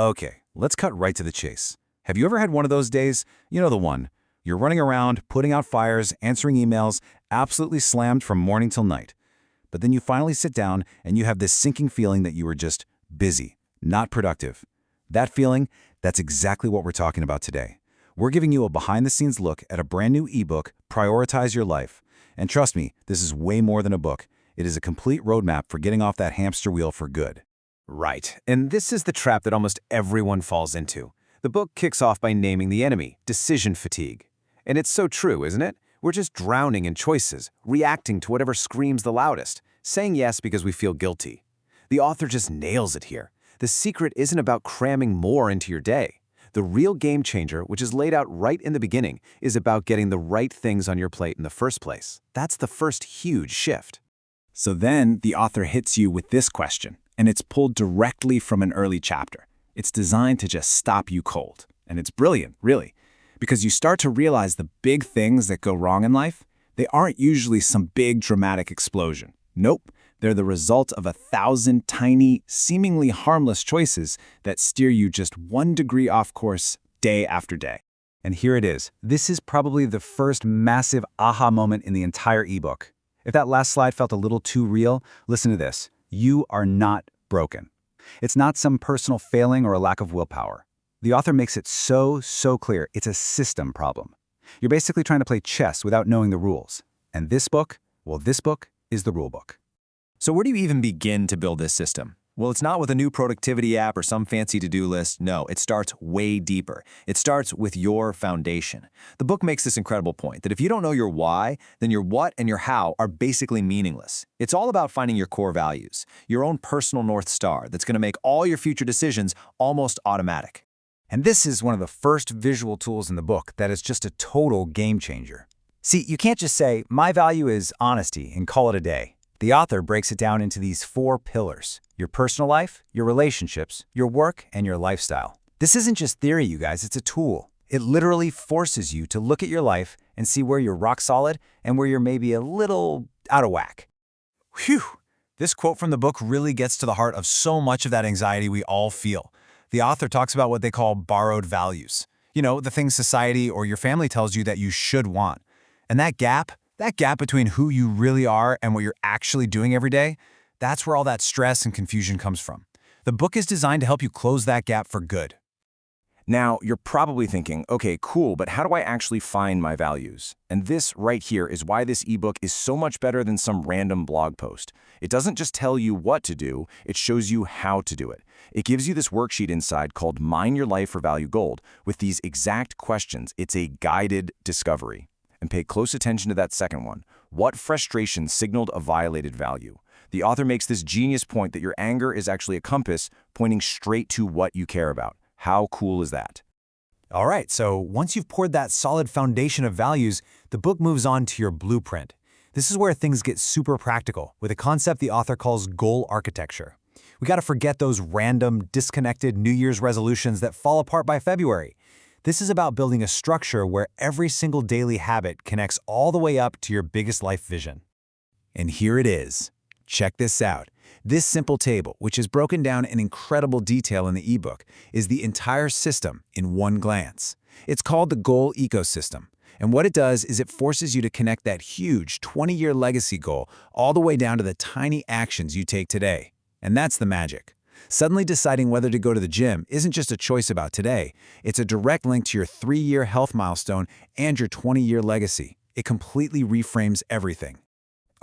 Okay, let's cut right to the chase. Have you ever had one of those days? You know the one. You're running around, putting out fires, answering emails, absolutely slammed from morning till night. But then you finally sit down and you have this sinking feeling that you were just busy, not productive. That feeling, that's exactly what we're talking about today. We're giving you a behind-the-scenes look at a brand new ebook, Prioritize Your Life. And trust me, this is way more than a book. It is a complete roadmap for getting off that hamster wheel for good. Right, and this is the trap that almost everyone falls into. The book kicks off by naming the enemy, decision fatigue. And it's so true, isn't it? We're just drowning in choices, reacting to whatever screams the loudest, saying yes because we feel guilty. The author just nails it here. The secret isn't about cramming more into your day. The real game changer, which is laid out right in the beginning, is about getting the right things on your plate in the first place. That's the first huge shift. So then the author hits you with this question, and it's pulled directly from an early chapter. It's designed to just stop you cold. And it's brilliant, really, because you start to realize the big things that go wrong in life, they aren't usually some big dramatic explosion. Nope, they're the result of 1,000 tiny, seemingly harmless choices that steer you just 1 degree off course day after day. And here it is. This is probably the first massive aha moment in the entire ebook. If that last slide felt a little too real, listen to this. You are not broken. It's not some personal failing or a lack of willpower. The author makes it so clear it's a system problem. You're basically trying to play chess without knowing the rules. And this book, well, this book is the rule book. So where do you even begin to build this system? Well, it's not with a new productivity app or some fancy to-do list. No, it starts way deeper. It starts with your foundation. The book makes this incredible point that if you don't know your why, then your what and your how are basically meaningless. It's all about finding your core values, your own personal North Star that's going to make all your future decisions almost automatic. And this is one of the first visual tools in the book that is just a total game changer. See, you can't just say, my value is honesty and call it a day. The author breaks it down into these 4 pillars: your personal life, your relationships, your work, and your lifestyle. This isn't just theory, you guys, it's a tool. It literally forces you to look at your life and see where you're rock solid and where you're maybe a little out of whack. Whew! This quote from the book really gets to the heart of so much of that anxiety we all feel. The author talks about what they call borrowed values. You know, the things society or your family tells you that you should want. And that gap between who you really are and what you're actually doing every day, that's where all that stress and confusion comes from. The book is designed to help you close that gap for good. Now, you're probably thinking, okay, cool, but how do I actually find my values? And this right here is why this ebook is so much better than some random blog post. It doesn't just tell you what to do, it shows you how to do it. It gives you this worksheet inside called Mine Your Life for Value Gold with these exact questions. It's a guided discovery. And pay close attention to that second one. What frustration signaled a violated value? The author makes this genius point that your anger is actually a compass pointing straight to what you care about. How cool is that? All right, so once you've poured that solid foundation of values, the book moves on to your blueprint. This is where things get super practical, with a concept the author calls goal architecture. We got to forget those random, disconnected New Year's resolutions that fall apart by February. This is about building a structure where every single daily habit connects all the way up to your biggest life vision. And here it is. Check this out. This simple table, which is broken down in incredible detail in the ebook, is the entire system in one glance. It's called the goal ecosystem. And what it does is it forces you to connect that huge 20-year legacy goal all the way down to the tiny actions you take today. And that's the magic. Suddenly deciding whether to go to the gym isn't just a choice about today. It's a direct link to your 3-year health milestone and your 20-year legacy. It completely reframes everything.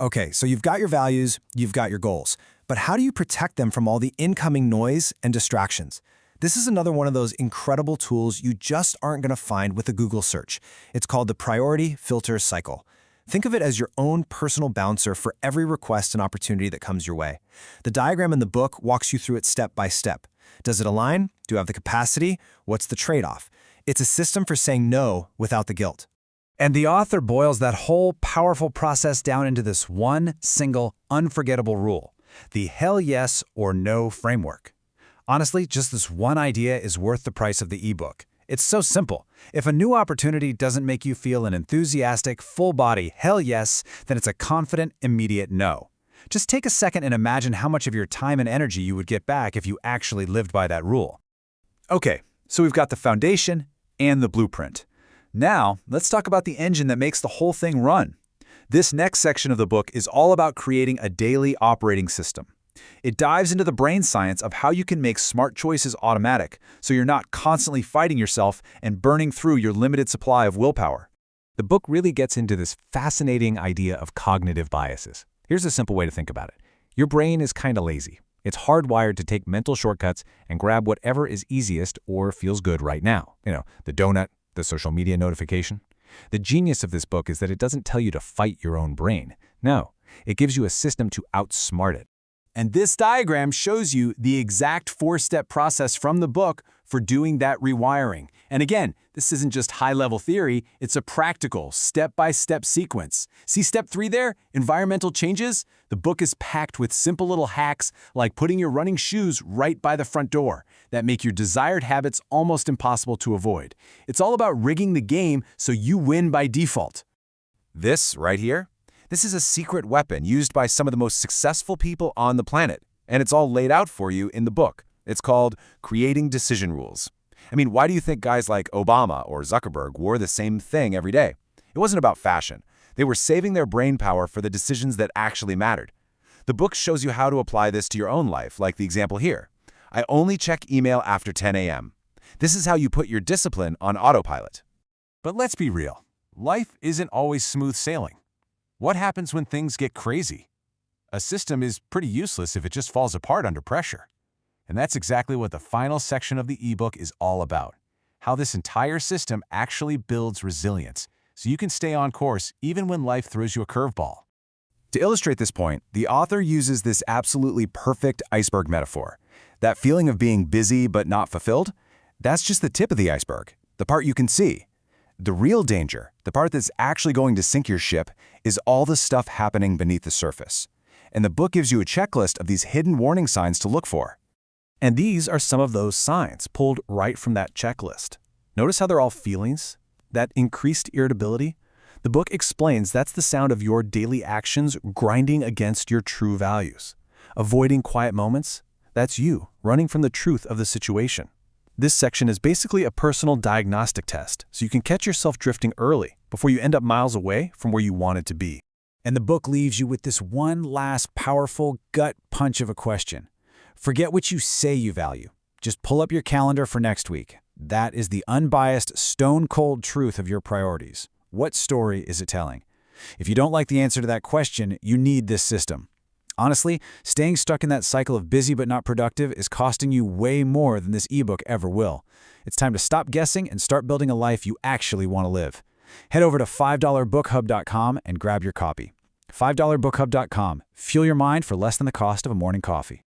Okay, so you've got your values, you've got your goals, but how do you protect them from all the incoming noise and distractions? This is another one of those incredible tools you just aren't going to find with a Google search. It's called the priority filter cycle. Think of it as your own personal bouncer for every request and opportunity that comes your way. The diagram in the book walks you through it step by step. Does it align? Do you have the capacity? What's the trade-off? It's a system for saying no without the guilt. And the author boils that whole powerful process down into this one single, unforgettable rule: the hell yes or no framework. Honestly, just this one idea is worth the price of the ebook. It's so simple. If a new opportunity doesn't make you feel an enthusiastic, full-body hell yes, then it's a confident, immediate no. Just take a second and imagine how much of your time and energy you would get back if you actually lived by that rule. Okay, so we've got the foundation and the blueprint. Now, let's talk about the engine that makes the whole thing run. This next section of the book is all about creating a daily operating system. It dives into the brain science of how you can make smart choices automatic so you're not constantly fighting yourself and burning through your limited supply of willpower. The book really gets into this fascinating idea of cognitive biases. Here's a simple way to think about it. Your brain is kind of lazy. It's hardwired to take mental shortcuts and grab whatever is easiest or feels good right now. The donut, the social media notification. The genius of this book is that it doesn't tell you to fight your own brain. No, it gives you a system to outsmart it. And this diagram shows you the exact 4-step process from the book for doing that rewiring. And again, this isn't just high-level theory, it's a practical, step-by-step sequence. See step 3 there? Environmental changes? The book is packed with simple little hacks like putting your running shoes right by the front door that make your desired habits almost impossible to avoid. It's all about rigging the game so you win by default. This right here? This is a secret weapon used by some of the most successful people on the planet, and it's all laid out for you in the book. It's called Creating Decision Rules. I mean, why do you think guys like Obama or Zuckerberg wore the same thing every day? It wasn't about fashion. They were saving their brain power for the decisions that actually mattered. The book shows you how to apply this to your own life, like the example here. I only check email after 10 a.m. This is how you put your discipline on autopilot. But let's be real. Life isn't always smooth sailing. What happens when things get crazy? A system is pretty useless if it just falls apart under pressure. And that's exactly what the final section of the ebook is all about. How this entire system actually builds resilience, so you can stay on course even when life throws you a curveball. To illustrate this point, the author uses this absolutely perfect iceberg metaphor. That feeling of being busy but not fulfilled, that's just the tip of the iceberg, the part you can see. The real danger, the part that's actually going to sink your ship, is all the stuff happening beneath the surface. And the book gives you a checklist of these hidden warning signs to look for. And these are some of those signs pulled right from that checklist. Notice how they're all feelings? That increased irritability? The book explains that's the sound of your daily actions grinding against your true values. Avoiding quiet moments? That's you running from the truth of the situation. This section is basically a personal diagnostic test, so you can catch yourself drifting early before you end up miles away from where you wanted to be. And the book leaves you with this one last powerful gut punch of a question. Forget what you say you value. Just pull up your calendar for next week. That is the unbiased, stone-cold truth of your priorities. What story is it telling? If you don't like the answer to that question, you need this system. Honestly, staying stuck in that cycle of busy but not productive is costing you way more than this ebook ever will. It's time to stop guessing and start building a life you actually want to live. Head over to $5bookhub.com and grab your copy. $5bookhub.com. Fuel your mind for less than the cost of a morning coffee.